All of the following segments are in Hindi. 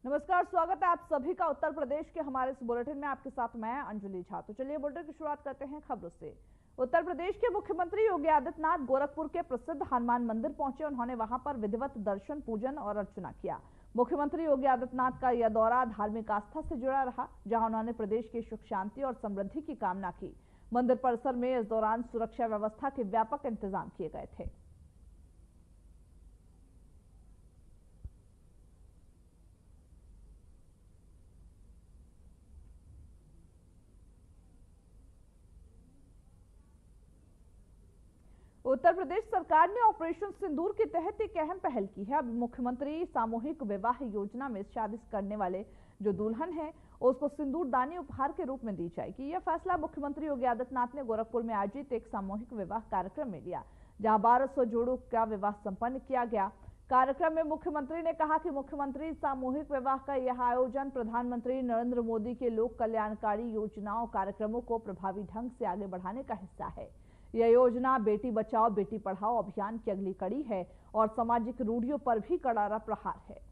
नमस्कार, स्वागत है आप सभी का उत्तर प्रदेश के हमारे इस बुलेटिन में। आपके साथ मैं अंजलि झा। तो चलिए बुलेटिन की शुरुआत करते हैं खबरों से। उत्तर प्रदेश के मुख्यमंत्री योगी आदित्यनाथ गोरखपुर के प्रसिद्ध हनुमान मंदिर पहुंचे। उन्होंने वहां पर विधिवत दर्शन, पूजन और अर्चना किया। मुख्यमंत्री योगी आदित्यनाथ का यह दौरा धार्मिक आस्था से जुड़ा रहा, जहां उन्होंने प्रदेश की सुख शांति और समृद्धि की कामना की। मंदिर परिसर में इस दौरान सुरक्षा व्यवस्था के व्यापक इंतजाम किए गए थे। उत्तर प्रदेश सरकार ने ऑपरेशन सिंदूर के तहत एक अहम पहल की है। अब मुख्यमंत्री सामूहिक विवाह योजना में शादी करने वाले जो दुल्हन है उसको सिंदूर दानी उपहार के रूप में दी जाएगी। यह फैसला मुख्यमंत्री योगी आदित्यनाथ ने गोरखपुर में आयोजित एक सामूहिक विवाह कार्यक्रम में लिया, जहां 1200 जोड़ों का विवाह संपन्न किया गया। कार्यक्रम में मुख्यमंत्री ने कहा कि मुख्यमंत्री सामूहिक विवाह का यह आयोजन प्रधानमंत्री नरेंद्र मोदी के लोक कल्याणकारी योजनाओं कार्यक्रमों को प्रभावी ढंग से आगे बढ़ाने का हिस्सा है। यह योजना बेटी बचाओ बेटी पढ़ाओ अभियान की अगली कड़ी है और सामाजिक रूढ़ियों पर भी करारा प्रहार है।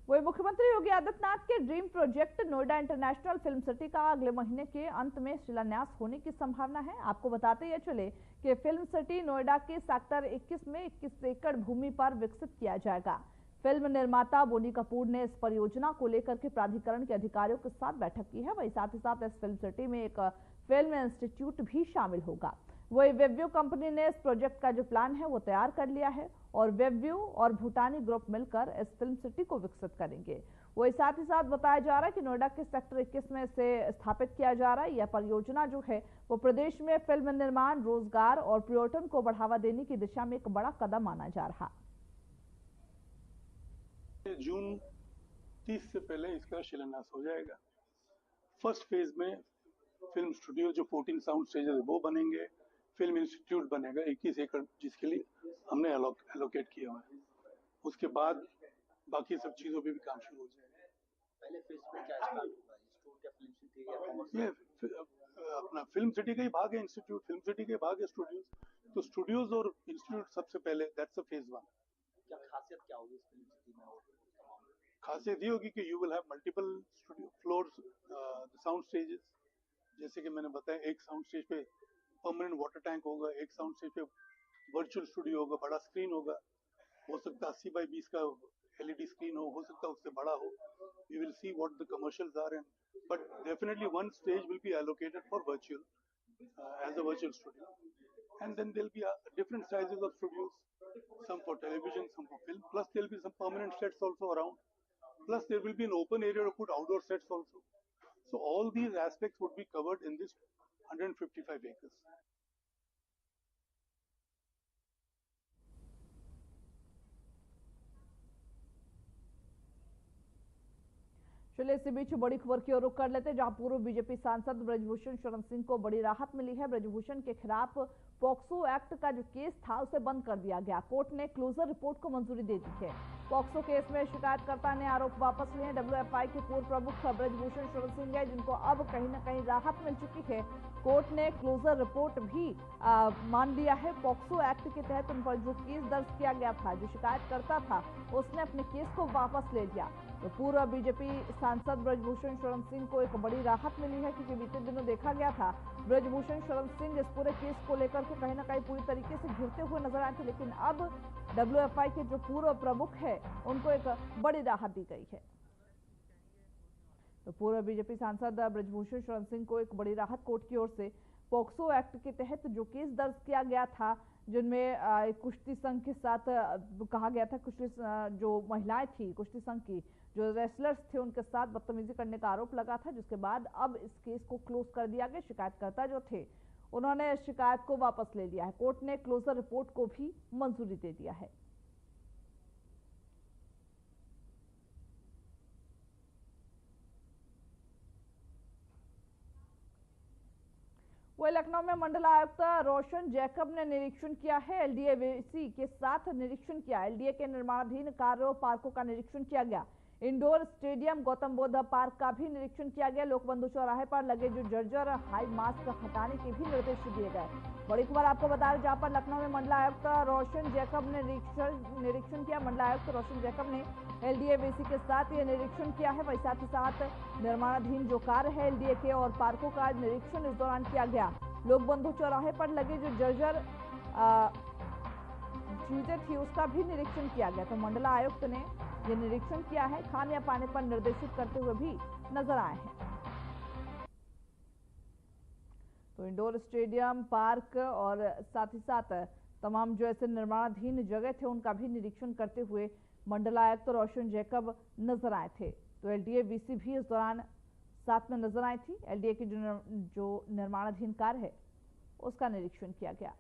वही मुख्यमंत्री योगी आदित्यनाथ के dream project Noida international film city का अगले महीने के अंत में शिलान्यास होने की संभावना है। आपको बताते ये चले कि फिल्म सिटी नोएडा के सेक्टर 21 में 21 एकड़ भूमि पर विकसित किया जाएगा। फिल्म निर्माता बोनी कपूर ने इस परियोजना को लेकर के प्राधिकरण के अधिकारियों के साथ बैठक की है। वही साथ ही साथ इस फिल्म सिटी में एक फिल्म इंस्टीट्यूट भी शामिल होगा। वही वेव्यू कंपनी ने इस प्रोजेक्ट का जो प्लान है वो तैयार कर लिया है और वेव्यू और भूटानी ग्रुप मिलकर इस फिल्म सिटी को विकसित करेंगे। वही साथ ही साथ बताया जा रहा है कि नोएडा के सेक्टर 21 में इसे स्थापित किया जा रहा है। यह परियोजना जो है वो प्रदेश में फिल्म निर्माण, रोजगार और पर्यटन को बढ़ावा देने की दिशा में एक बड़ा कदम माना जा रहा। जून 30 से पहले इसका शिलान्यास हो जाएगा। फर्स्ट फेज में फिल्म स्टूडियो जो 14 साउंड स्टेजेस वो बनेंगे, फिल्म इंस्टीट्यूट बनेगा 21 एकड़ जिसके लिए हमने एलोकेट किया हुआ है। उसके बाद बाकी सब चीजों पे भी काम शुरू हो जाएगा। पहले फेज में क्या स्टार्ट होगा? इंस्टीट्यूट या फिल्म सिटी या कॉमर्स? ये अपना फिल्म सिटी का ही भाग है इंस्टीट्यूट, फिल्म सिटी के भाग है स्टूडियोज। तो स्टूडियोज और इंस्टीट्यूट सबसे पहले, दैट्स अ फेज 1। क्या खासियत क्या होगी इस फिल्म सिटी में? खासियत ये होगी कि you will have multiple studio floors, sound stages. जैसे कि मैंने बताया, एक साउंड स्टेज पे परमानेंट वाटर टैंक होगा, एक साउंड स्टेज पे वर्चुअल स्टूडियो होगा, बड़ा स्क्रीन होगा। हो सकता है 80x20 का एलईडी स्क्रीन हो सकता है उससे बड़ा हो। You will see what the commercials are and but definitely one stage will be allocated for virtual as a virtual studio, and then there'll be different sizes of studios, some for television, some for film, plus there'll be some permanent sets also around, plus there will be an open area to put outdoor sets also. So all these aspects would be covered in this 155 acres. चलिए इसी बीच बड़ी खबर की ओर रुख कर लेते हैं, जहां पूर्व बीजेपी सांसद ब्रजभूषण शरण सिंह को बड़ी राहत मिली है। ब्रजभूषण के खिलाफ पॉक्सो एक्ट का जो केस था उसे बंद कर दिया गया। कोर्ट ने क्लोजर रिपोर्ट को मंजूरी दे दी है। पॉक्सो केस में शिकायतकर्ता ने आरोप वापस लिए। डब्ल्यूएफआई के पूर्व प्रमुख ब्रजभूषण शरण सिंह है, जिनको अब कहीं न कहीं राहत मिल चुकी है। कोर्ट ने क्लोजर रिपोर्ट भी मान लिया है। पॉक्सो एक्ट के तहत उन पर जो केस दर्ज किया गया था, जो शिकायतकर्ता था उसने अपने केस को वापस ले लिया। तो पूर्व बीजेपी सांसद ब्रजभूषण शरण सिंह को एक बड़ी राहत मिली है, क्योंकि बीते दिनों देखा गया था ब्रजभूषण शरण सिंह इस पूरे केस को लेकर के कहीं ना कहीं पूरी तरीके से घिरते हुए नजर आए थे। लेकिन अब डब्ल्यूएफआई के जो पूर्व प्रमुख है उनको एक बड़ी राहत दी गई है। तो पूर्व बीजेपी सांसद ब्रजभूषण शरण सिंह को एक बड़ी राहत कोर्ट की ओर से। पॉक्सो एक्ट के तहत जो केस दर्ज किया गया था, जिनमें कुश्ती संघ के साथ कहा गया था, कुश्ती जो महिलाएं थी कुश्ती संघ की, जो रेसलर्स थे, उनके साथ बदतमीजी करने का आरोप लगा था, जिसके बाद अब इस केस को क्लोज कर दिया गया। शिकायतकर्ता जो थे उन्होंने शिकायत को वापस ले लिया है। कोर्ट ने क्लोजर रिपोर्ट को भी मंजूरी दे दिया है। वही लखनऊ में मंडल आयुक्त रोशन जैकब ने निरीक्षण किया है। एलडीएवीसी के साथ निरीक्षण किया। एलडीए के निर्माणाधीन कार्यों पार्कों का निरीक्षण किया गया। Indoor stadium Gautam Buddha park का भी निरीक्षण किया गया। लोकबंधु चौराहे पर लगे जो जर्जर हाई मास्क हटाने के भी निर्देश दिए गए। बड़ी खबर आपको बता दें, जहां पर लखनऊ में मंडल आयुक्त रोशन जैकब ने निरीक्षण किया। मंडल आयुक्त रोशन जैकब ने एलडीएवीसी के साथ ये निरीक्षण किया है। वही साथ ही साथ निर्माणाधीन जो कार्य है एलडीए के और पार्कों का निरीक्षण इस दौरान किया गया। लोकबंधु चौराहे पर लगे जो जर्जर चीजें थी उसका भी निरीक्षण किया गया। तो मंडला आयुक्त ने ये निरीक्षण किया है। खामियां पाने पर निर्देशित करते हुए भी नजर आए हैं। तो इंडोर स्टेडियम पार्क और साथ ही साथ तमाम जो ऐसे निर्माणाधीन जगह थे उनका भी निरीक्षण करते हुए मंडलायुक्त रोशन जैकब नजर आए थे। तो एलडीए-वीसी भी इस दौरान साथ में नजर आई थी। एलडीए की जो निर्माणाधीन कार्य है उसका निरीक्षण किया गया।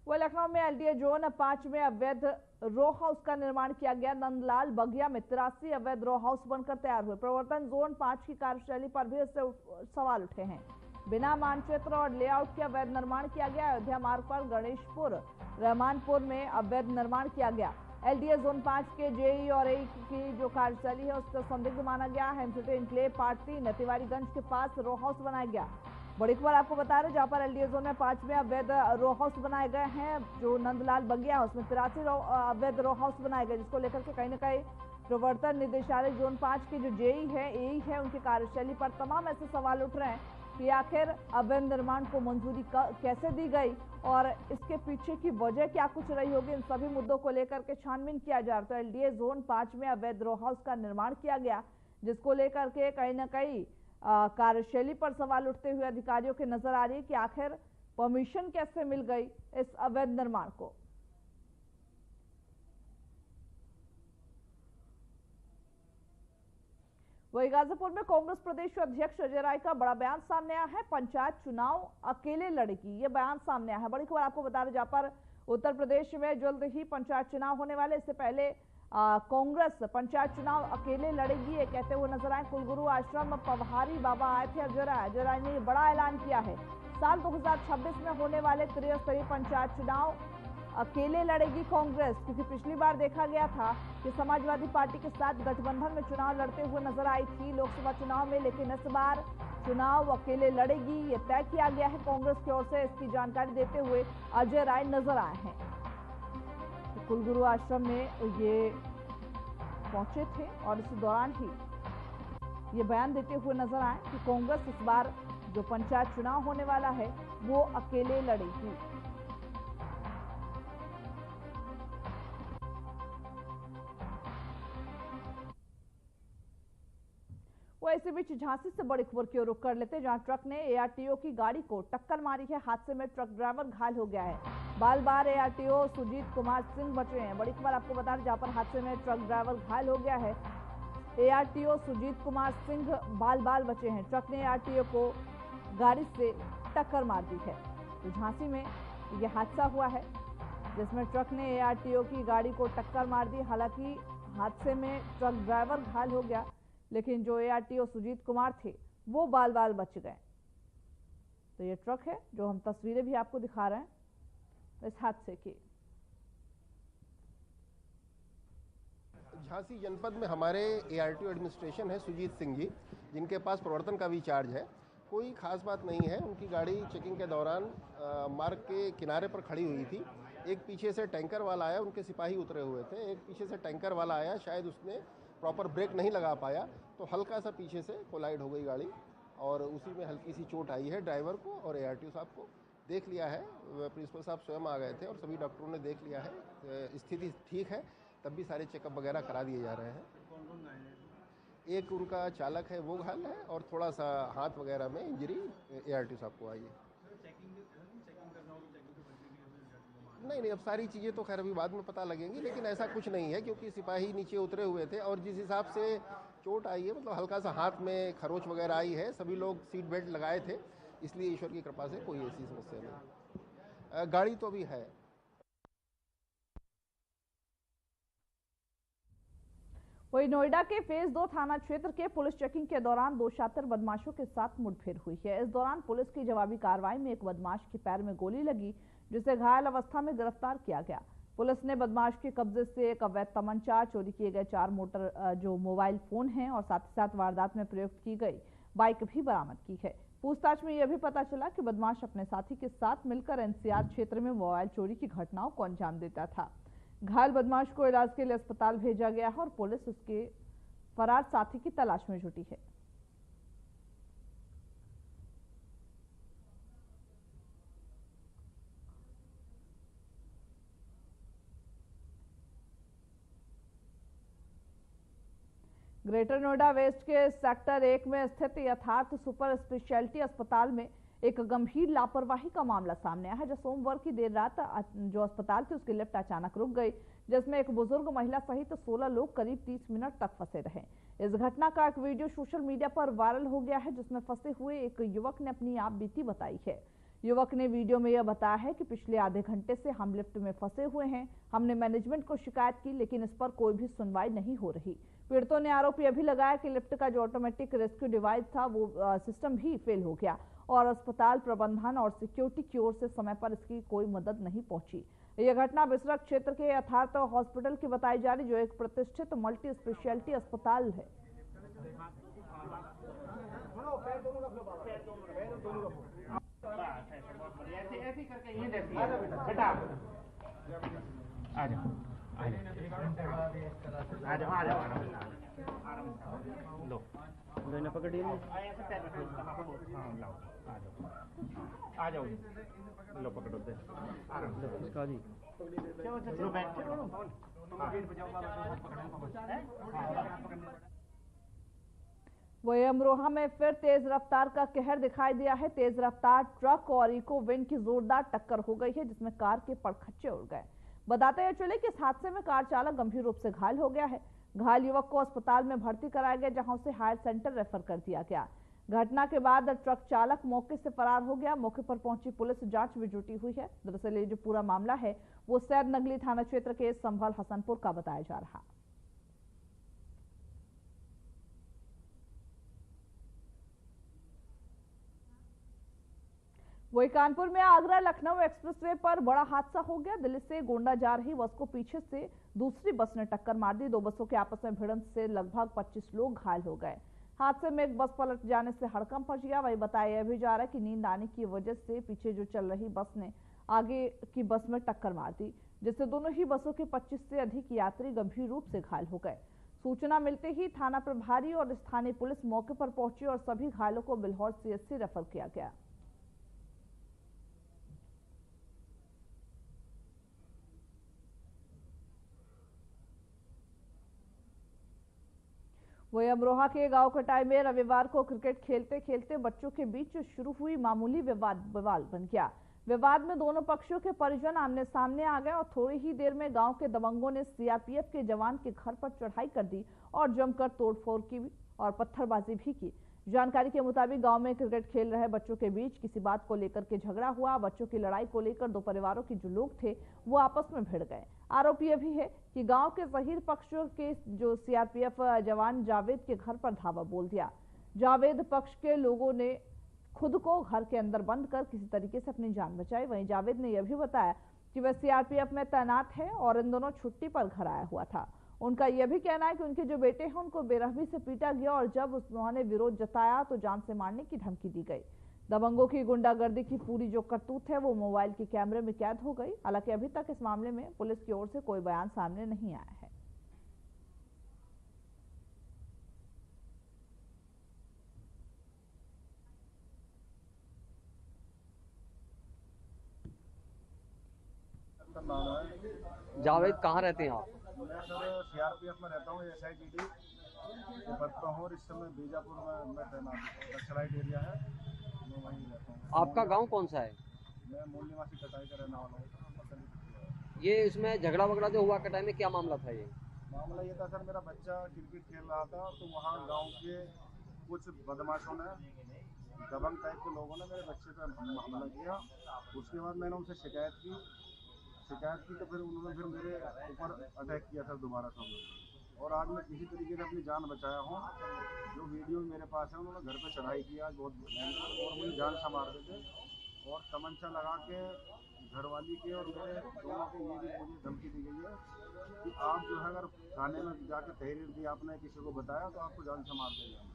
वह लखनऊ में एलडीए जोन 5 में अवैध रो हाउस का निर्माण किया गया। नंदलाल बगिया में 83 अवैध रो हाउस बनकर तैयार हुए। प्रवर्तन जोन 5 की कार्यशैली पर भी इससे सवाल उठे हैं। बिना मानचित्र और लेआउट के अवैध निर्माण किया गया। अयोध्या मार्ग पर गणेशपुर रहमानपुर में अवैध निर्माण किया गया। एलडीए जोन 5 के जेई और एई की जो कार्यशैली है उसको संदिग्ध माना गया। हेमसिटी इनक्लेव पार्ट 3 तिवारीगंज के पास रो हाउस बनाया गया। बड़ी खबर आपको बता रहे जहां पर एलडीए जोन में 5 में अवैध रो हाउस बनाए गए हैं। जो नंदलाल बगिया है उसमें 83 अवैध रो हाउस बनाए गए, जिसको लेकर के कहीं न कहीं प्रवर्तन निदेशालय जोन 5 की जो जेई है एई है उनकी कार्यशैली पर तमाम ऐसे सवाल उठ रहे हैं कि आखिर अवैध निर्माण को मंजूरी कैसे दी गई और इसके पीछे की वजह क्या कुछ रही होगी। इन सभी मुद्दों को लेकर के छानबीन किया जा रहा है। तो एलडीए जोन 5 में अवैध रो हाउस का निर्माण किया गया, जिसको लेकर के कहीं न कहीं कार्यशैली पर सवाल उठते हुए अधिकारियों की नजर आ रही है कि आखिर परमिशन कैसे मिल गई इस अवैध निर्माण को। वही गाजीपुर में कांग्रेस प्रदेश अध्यक्ष अजय राय का बड़ा बयान सामने आया है। पंचायत चुनाव अकेले लड़ेगी, ये बयान सामने आया है। बड़ी खबर आपको बता दें जहां पर उत्तर प्रदेश में जल्द ही पंचायत चुनाव होने वाले, इससे पहले कांग्रेस पंचायत चुनाव अकेले लड़ेगी ये कहते हुए नजर आए। कुलगुरु आश्रम पवहारी बाबा आए थे अजय राय ने बड़ा ऐलान किया है। साल 2026 में होने वाले त्रिस्तरीय पंचायत चुनाव अकेले लड़ेगी कांग्रेस, क्योंकि पिछली बार देखा गया था कि समाजवादी पार्टी के साथ गठबंधन में चुनाव लड़ते हुए नजर आई थी लोकसभा चुनाव में, लेकिन इस बार चुनाव अकेले लड़ेगी ये तय किया गया है कांग्रेस की ओर से। इसकी जानकारी देते हुए अजय राय नजर आए हैं। तो कुलगुरु आश्रम में ये पहुंचे थे और इस दौरान ही ये बयान देते हुए नजर आए कि कांग्रेस इस बार जो पंचायत चुनाव होने वाला है वो अकेले लड़ेगी। वो इसी बीच झांसी से बड़ी खबर की ओर रुख कर लेते, जहां ट्रक ने एआरटीओ की गाड़ी को टक्कर मारी है। हादसे में ट्रक ड्राइवर घायल हो गया है। बाल बाल एआरटीओ सुजीत कुमार सिंह बचे हैं। बड़ी खबर आपको बता दें जहां पर हादसे में ट्रक ड्राइवर घायल हो गया है। एआरटीओ सुजीत कुमार सिंह बाल बाल बचे हैं। ट्रक ने एआरटीओ को गाड़ी से टक्कर मार दी है। तो झांसी में यह हादसा हुआ है जिसमें ट्रक ने एआरटीओ की गाड़ी को टक्कर मार दी। हालांकि हादसे में ट्रक ड्राइवर घायल हो गया, लेकिन जो एआरटीओ सुजीत कुमार थे वो बाल बाल बच गए। तो ये ट्रक है जो हम तस्वीरें भी आपको दिखा रहे हैं इस हादसे की। झांसी जनपद में हमारे एआरटीओ एडमिनिस्ट्रेशन है सुजीत सिंह जी, जिनके पास प्रवर्तन का भी चार्ज है। कोई खास बात नहीं है। उनकी गाड़ी चेकिंग के दौरान मार्ग के किनारे पर खड़ी हुई थी। एक पीछे से टैंकर वाला आया, उनके सिपाही उतरे हुए थे। एक पीछे से टैंकर वाला आया, शायद उसने प्रॉपर ब्रेक नहीं लगा पाया तो हल्का सा पीछे से कोलाइड हो गई गाड़ी और उसी में हल्की सी चोट आई है ड्राइवर को और एआरटीओ साहब को। देख लिया है, प्रिंसिपल साहब स्वयं आ गए थे और सभी डॉक्टरों ने देख लिया है, स्थिति ठीक है। तब भी सारे चेकअप वगैरह करा दिए जा रहे हैं। एक उनका चालक है वो घायल है और थोड़ा सा हाथ वगैरह में इंजरी एआरटीओ साहब को आई है। नहीं, अब सारी चीज़ें तो खैर अभी बाद में पता लगेंगी, लेकिन ऐसा कुछ नहीं है क्योंकि सिपाही नीचे उतरे हुए थे और जिस हिसाब से चोट आई है, मतलब हल्का सा हाथ में खरोच वगैरह आई है। सभी लोग सीट बेल्ट लगाए थे, इसलिए ईश्वर की कृपा से कोई ऐसी समस्या नहीं। गाड़ी तो अभी है। वहीं नोएडा के फेज 2 थाना क्षेत्र के पुलिस चेकिंग के दौरान 2 शातिर बदमाशों के साथ मुठभेड़ हुई है। इस दौरान पुलिस की जवाबी कार्रवाई में एक बदमाश के पैर में गोली लगी, जिसे घायल अवस्था में गिरफ्तार किया गया। पुलिस ने बदमाश के कब्जे से एक अवैध तमंचा, चोरी किए गए 4 मोबाइल फोन हैं और साथ ही साथ वारदात में प्रयुक्त की गई बाइक भी बरामद की है। पूछताछ में यह भी पता चला कि बदमाश अपने साथी के साथ मिलकर एनसीआर क्षेत्र में मोबाइल चोरी की घटनाओं को अंजाम देता था। घायल बदमाश को इलाज के लिए अस्पताल भेजा गया है और पुलिस उसके फरार साथी की तलाश में जुटी है। ग्रेटर नोएडा वेस्ट के सेक्टर 1 में स्थित यथार्थ सुपर स्पेशलिटी अस्पताल में एक गंभीर लापरवाही का मामला सामने आया है। जो सोमवार की देर रात जो अस्पताल थी उसकी लिफ्ट अचानक रुक गई, जिसमें एक बुजुर्ग महिला सहित 16 लोग करीब 30 मिनट तक फंसे रहे। इस घटना का एक वीडियो सोशल मीडिया पर वायरल हो गया है, जिसमें फंसे हुए एक युवक ने अपनी आप बीती बताई है। युवक ने वीडियो में यह बताया है कि पिछले आधे घंटे से हम लिफ्ट में फंसे हुए हैं। हमने मैनेजमेंट को शिकायत की, लेकिन इस पर कोई भी सुनवाई नहीं हो रही। पीड़ितों ने आरोप यह भी लगाया कि लिफ्ट का जो ऑटोमेटिक रेस्क्यू डिवाइस था वो सिस्टम भी फेल हो गया और अस्पताल प्रबंधन और सिक्योरिटी की ओर से समय पर इसकी कोई मदद नहीं पहुंची। यह घटना बिसरक क्षेत्र के यथार्थ हॉस्पिटल की बताई जा रही, जो एक प्रतिष्ठित मल्टी स्पेशलिटी अस्पताल है। पकड़िए आ जाओ, लो पकड़ो दे इसका जी लो बैठ वही अमरोहा में फिर तेज रफ्तार का कहर दिखाई दिया है। तेज रफ्तार ट्रक और इको वैन की जोरदार टक्कर हो गई है, जिसमें कार के पड़खच्चे उड़ गए। बताते हुए चले कि इस हादसे में कार चालक गंभीर रूप से घायल हो गया है। घायल युवक को अस्पताल में भर्ती कराया गया, जहां उसे हायर सेंटर रेफर कर दिया गया। घटना के बाद ट्रक चालक मौके से फरार हो गया। मौके पर पहुंची पुलिस जांच में जुटी हुई है। दरअसल ये जो पूरा मामला है वो सैद नगली थाना क्षेत्र के संभल हसनपुर का बताया जा रहा है। वही कानपुर में आगरा लखनऊ एक्सप्रेसवे पर बड़ा हादसा हो गया। दिल्ली से गोंडा जा रही बस को पीछे से दूसरी बस ने टक्कर मार दी। 2 बसों के आपस में भिड़ंत से लगभग 25 लोग घायल हो गए। हादसे में एक बस पलट जाने से हड़कंप मच गया। वही बताया भी जा रहा है कि नींद आने की वजह से पीछे जो चल रही बस ने आगे की बस में टक्कर मार दी, जिससे दोनों ही बसों के 25 से अधिक यात्री गंभीर रूप से घायल हो गए। सूचना मिलते ही थाना प्रभारी और स्थानीय पुलिस मौके पर पहुंची और सभी घायलों को बिल्हौर सीएचसी रेफर किया गया। वही अमरोहा के गांव कटाई में रविवार को क्रिकेट खेलते खेलते बच्चों के बीच शुरू हुई मामूली विवाद बन गया। विवाद में दोनों पक्षों के परिजन आमने सामने आ गए और थोड़ी ही देर में गांव के दबंगों ने सीआरपीएफ के जवान के घर पर चढ़ाई कर दी और जमकर तोड़फोड़ की और पत्थरबाजी भी की। जानकारी के मुताबिक गांव में क्रिकेट खेल रहे बच्चों के बीच किसी बात को लेकर के झगड़ा हुआ। बच्चों की लड़ाई को लेकर 2 परिवारों के जो लोग थे वो आपस में भिड़ गए। आरोप यह भी है कि गांव के ज़हीर पक्षों के जो सीआरपीएफ जवान जावेद के घर पर धावा बोल दिया। जावेद पक्ष के लोगों ने खुद को घर के अंदर बंद कर किसी तरीके से अपनी जान बचाई। वहीं जावेद ने यह भी बताया कि वह सीआरपीएफ में तैनात है और इन दोनों छुट्टी पर घर आया हुआ था। उनका यह भी कहना है कि उनके जो बेटे हैं उनको बेरहमी से पीटा गया और जब उन्होंने विरोध जताया तो जान से मारने की धमकी दी गई। दबंगों की गुंडागर्दी की पूरी जो करतूत है वो मोबाइल के कैमरे में कैद हो गई। हालांकि अभी तक इस मामले में पुलिस की ओर से कोई बयान सामने नहीं आया है। जावेद कहाँ रहते हैं आप? मैं सर सीआरपीएफ में रहता हूँ, एसआईटीडी पढ़ता हूँ और इस समय बीजापुर में मैं तैनात हूँ। नक्सलाइट एरिया है, मैं वहीं रहता हूँ। आपका गांव कौन सा है? मैं मूल निवासी कटाई का रहने वाला हूँ। ये इसमें झगड़ा वगड़ा जो हुआ कटाई में क्या मामला था? ये मामला ये था सर, मेरा बच्चा क्रिकेट खेल रहा था तो वहाँ गाँव के कुछ बदमाशों ने, दबंग टाइप के लोगों ने मेरे बच्चे पर हमला किया। उसके बाद मैंने उनसे शिकायत की तो फिर उन्होंने मेरे ऊपर अटैक किया था दोबारा सब। और आज मैं किसी तरीके से अपनी जान बचाया हूँ। जो वीडियो मेरे पास है उन्होंने घर पे चढ़ाई किया आज बहुत भयंकर, और मुझे जान संवारते थे और तमंचा लगा के घरवाली के और मेरे दोनों के ये भी मुझे धमकी दी गई है कि आप जो है अगर थाने में जाकर तहरीर दी आपने किसी को बताया तो आपको जान से मार देंगे।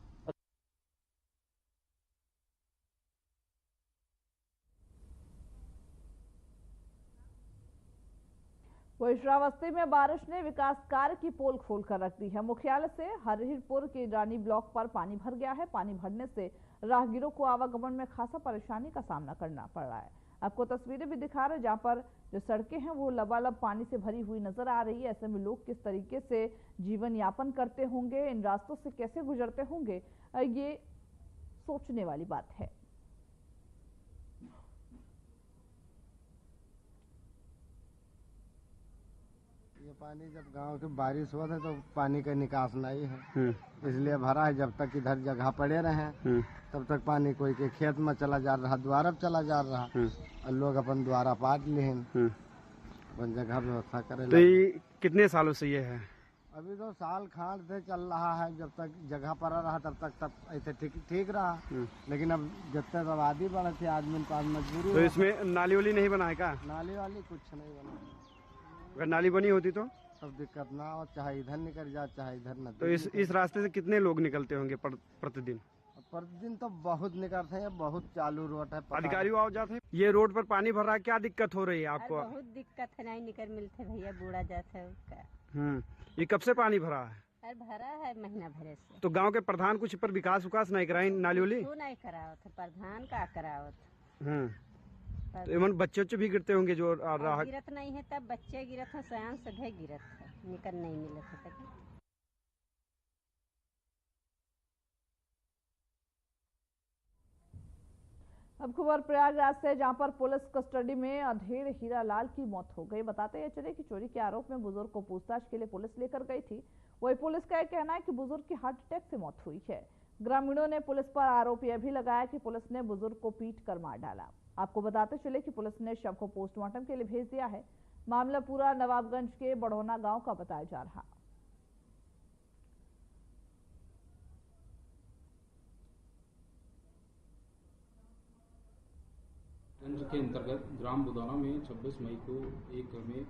वहीं श्रावस्ती में बारिश ने विकास कार्य की पोल खोलकर रख दी है। मुख्यालय से हरिहरपुर के रानी ब्लॉक पर पानी भर गया है। पानी भरने से राहगीरों को आवागमन में खासा परेशानी का सामना करना पड़ रहा है। आपको तस्वीरें भी दिखा रहे जहां पर जो सड़कें हैं वो लबालब पानी से भरी हुई नजर आ रही है। ऐसे में लोग किस तरीके से जीवन यापन करते होंगे, इन रास्तों से कैसे गुजरते होंगे, ये सोचने वाली बात है। ये पानी जब गांव की बारिश हुआ था तो पानी का निकास नहीं है, इसलिए भरा है। जब तक इधर जगह पड़े रहे तब तक पानी कोई के खेत में चला जा रहा, द्वारा चला जा रहा, और लोग अपन द्वारा पाट लिए अपन जगह व्यवस्था करे। तो ये कितने सालों से ये है? अभी तो साल खांड से चल रहा है। जब तक जगह पड़ा रहा तब तक तब ऐसे ठीक रहा, लेकिन अब जब तक आबादी बढ़ी थी आदमी पास मजबूरी। तो इसमें नाली वाली नहीं बनाए का? नाली वाली कुछ नहीं बना। अगर नाली बनी होती तो सब दिक्कत ना हो, चाहे इधर निकल जाए चाहे इधर न। तो इस रास्ते से कितने लोग निकलते होंगे प्रतिदिन? प्रतिदिन तो बहुत निकलते हैं, बहुत चालू रोड है। अधिकारी आओ जाते हैं। ये रोड पर पानी भर रहा है, क्या दिक्कत हो रही है आपको? बहुत दिक्कत है, नहीं निकल मिलते भैया, बूढ़ा जाता है उसका। ये कब से पानी भरा है? अरे भरा है महीना भरे से। तो गांव के प्रधान कुछ पर विकास नहीं कराए नाली वाली? क्यों नहीं करावत है, प्रधान का करावत। तो इवन बच्चे भी गिरते होंगे जो गिरत नहीं है, तब बच्चे गिरत है, सयान सभे गिरत है, निकल नहीं मिलत है। अब खबर प्रयागराज से, जहां पर पुलिस कस्टडी में अधेड़ हीरालाल की मौत हो गई। बताते हैं चले कि चोरी के आरोप में बुजुर्ग को पूछताछ के लिए पुलिस लेकर गई थी। वही पुलिस का यह कहना है कि बुजुर्ग की हार्ट अटैक से मौत हुई है। ग्रामीणों ने पुलिस पर आरोप यह भी लगाया कि पुलिस ने बुजुर्ग को पीट कर मार डाला। आपको बताते चले कि पुलिस ने शव को पोस्टमार्टम के लिए भेज दिया है। मामला पूरा नवाबगंज के बढ़ोना गांव का बताया जा रहा। के अंतर्गत ग्राम बुदौना में 26 मई को एक घर में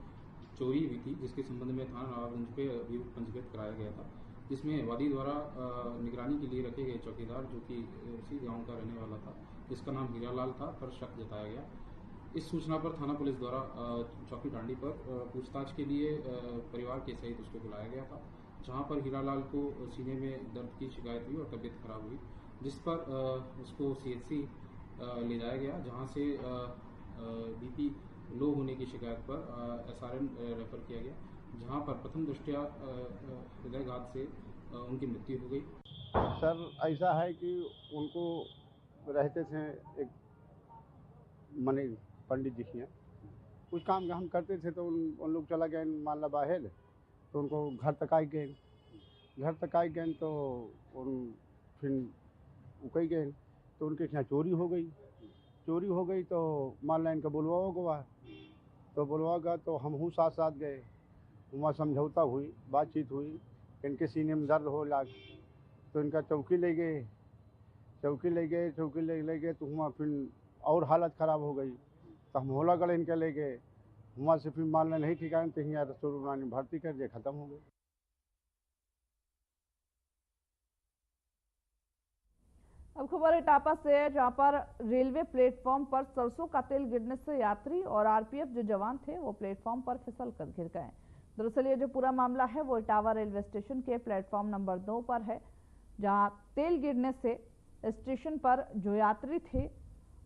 चोरी हुई थी, जिसके संबंध में थाना नवाबगंज पे अभियोग पंजीकृत कराया गया था, जिसमें वादी द्वारा निगरानी के लिए रखे गए चौकीदार, जो कि उसी गांव का रहने वाला था, जिसका नाम हीरालाल था, पर शक जताया गया। इस सूचना पर थाना पुलिस द्वारा चौकी डांडी पर पूछताछ के लिए परिवार के सहित उसको बुलाया गया था, जहां पर हीरालाल को सीने में दर्द की शिकायत हुई और तबीयत खराब हुई, जिस पर उसको CHC ले जाया गया, जहां से BP लो होने की शिकायत पर SRN रेफर किया गया, जहां पर प्रथम दृष्टया हृदयघात से उनकी मृत्यु हो गई। सर ऐसा है कि उनको रहते थे एक मने पंडित जी के, कुछ काम हम करते थे तो उन लोग चला गए मान ला बाहर, तो उनको घर तक आई गए तो उन फिर उकई गए, तो उनके यहाँ चोरी हो गई तो मान ला इनका बुलवा गया तो हम साथ साथ गए, वहाँ समझौता हुई, बातचीत हुई, इनके सीने में दर्द हो लग तो इनका चौकी ले गए तो वहाँ फिर और हालत ख़राब हो गई, तो हम होलागढ़ इनके ले गए, वहाँ से फिर मान ला नहीं ठिकाने तो यहाँ रसोई में भर्ती कर दिए, ख़त्म हो गई। अब खबर इटापा से है, जहां पर रेलवे प्लेटफॉर्म पर सरसों का तेल गिरने से यात्री और RPF जो जवान थे वो प्लेटफॉर्म पर फिसल कर गिर गए। दरअसल ये जो पूरा मामला है वो इटावा रेलवे स्टेशन के प्लेटफॉर्म नंबर 2 पर है, जहां तेल गिरने से स्टेशन पर जो यात्री थे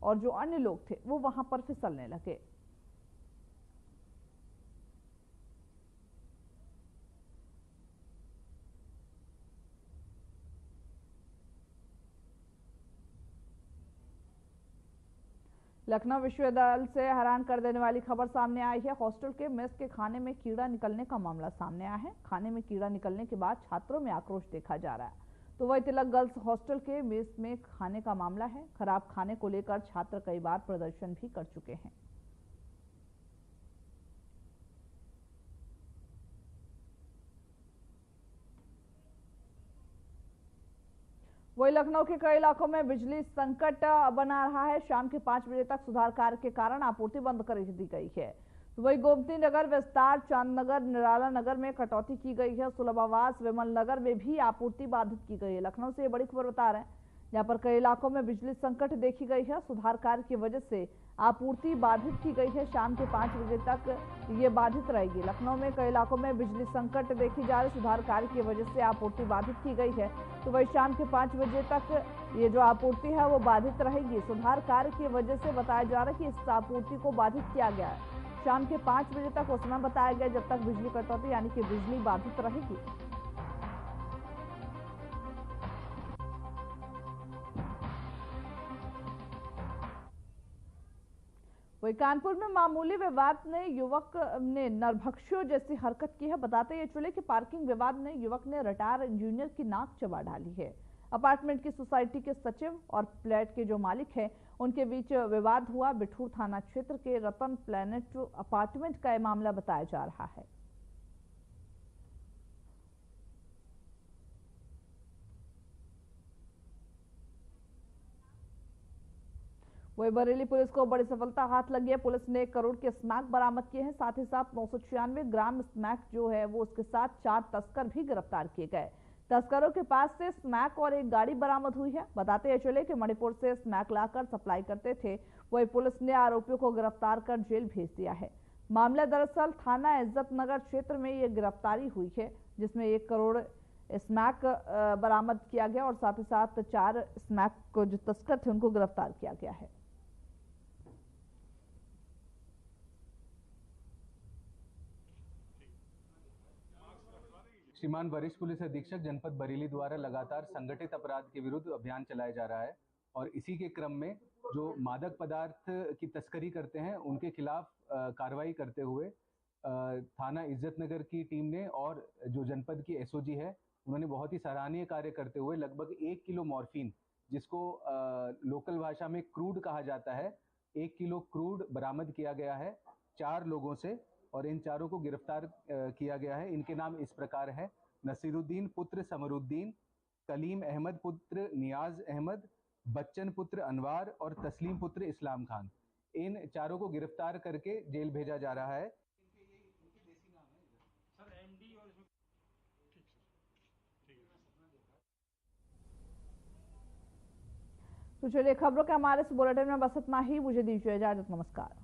और जो अन्य लोग थे वो वहां पर फिसलने लगे। लखनऊ विश्वविद्यालय से हैरान कर देने वाली खबर सामने आई है। हॉस्टल के मेस के खाने में कीड़ा निकलने का मामला सामने आया है। खाने में कीड़ा निकलने के बाद छात्रों में आक्रोश देखा जा रहा है। तो वही तिलक गर्ल्स हॉस्टल के मेस में खाने का मामला है। खराब खाने को लेकर छात्र कई बार प्रदर्शन भी कर चुके हैं। वही लखनऊ के कई इलाकों में बिजली संकट बना रहा है। शाम के 5 बजे तक सुधार कार्य के कारण आपूर्ति बंद कर दी गई है। तो वही गोमती नगर, विस्तार, चांदनगर, निराला नगर में कटौती की गई है। सुलभ आवास, विमल नगर में भी आपूर्ति बाधित की गई है। लखनऊ से ये बड़ी खबर बता रहे हैं, यहाँ पर कई इलाकों में बिजली संकट देखी गई है। सुधार कार्य की वजह से आपूर्ति बाधित की गई है। शाम के 5 बजे तक ये बाधित रहेगी। लखनऊ में कई इलाकों में बिजली संकट देखी जा रही। सुधार कार्य की वजह से आपूर्ति बाधित की गई है। तो वही शाम के 5 बजे तक ये जो आपूर्ति है वो बाधित रहेगी। सुधार कार्य की वजह से बताया जा रहा है कि इस आपूर्ति को बाधित किया गया है। शाम के 5 बजे तक वो समय बताया गया जब तक बिजली कटौती यानी कि बिजली बाधित रहेगी। वही कानपुर में मामूली विवाद ने युवक ने नरभक्षियों जैसी हरकत की है। बताते ये चले कि पार्किंग विवाद में युवक ने रिटायर इंजीनियर की नाक चबा डाली है। अपार्टमेंट की सोसाइटी के सचिव और फ्लैट के जो मालिक हैं उनके बीच विवाद हुआ। बिठूर थाना क्षेत्र के रतन प्लैनेट अपार्टमेंट का यह मामला बताया जा रहा है। वही बरेली पुलिस को बड़ी सफलता हाथ लगी है। पुलिस ने 1 करोड़ के स्मैक बरामद किए हैं। साथ ही साथ 996 ग्राम स्मैक जो है वो उसके साथ 4 तस्कर भी गिरफ्तार किए गए। तस्करों के पास से स्मैक और एक गाड़ी बरामद हुई है। बताते हैं चले कि मणिपुर से स्मैक लाकर सप्लाई करते थे। वही पुलिस ने आरोपियों को गिरफ्तार कर जेल भेज दिया है। मामला दरअसल थाना इज्जत नगर क्षेत्र में ये गिरफ्तारी हुई है, जिसमें 1 करोड़ स्मैक बरामद किया गया और साथ ही साथ 4 स्मैक को जो तस्कर थे उनको गिरफ्तार किया गया है। श्रीमान वरिष्ठ पुलिस अधीक्षक जनपद बरेली द्वारा लगातार संगठित अपराध के विरुद्ध अभियान चलाया जा रहा है और इसी के क्रम में जो मादक पदार्थ की तस्करी करते हैं उनके खिलाफ कार्रवाई करते हुए थाना इज्जत नगर की टीम ने और जो जनपद की एसओजी है उन्होंने बहुत ही सराहनीय कार्य करते हुए लगभग 1 किलो मॉर्फिन, जिसको लोकल भाषा में क्रूड कहा जाता है, 1 किलो क्रूड बरामद किया गया है 4 लोगों से और इन चारों को गिरफ्तार किया गया है। इनके नाम इस प्रकार है: नसीरुद्दीन पुत्र समरुद्दीन, कलीम अहमद पुत्र नियाज अहमद, बच्चन पुत्र अनवार और तस्लीम पुत्र इस्लाम खान। इन चारों को गिरफ्तार करके जेल भेजा जा रहा है। तो चलिए खबरों के हमारे इस बुलेटिन में बस इतना ही। मुझे दीजिए इजाजत। नमस्कार।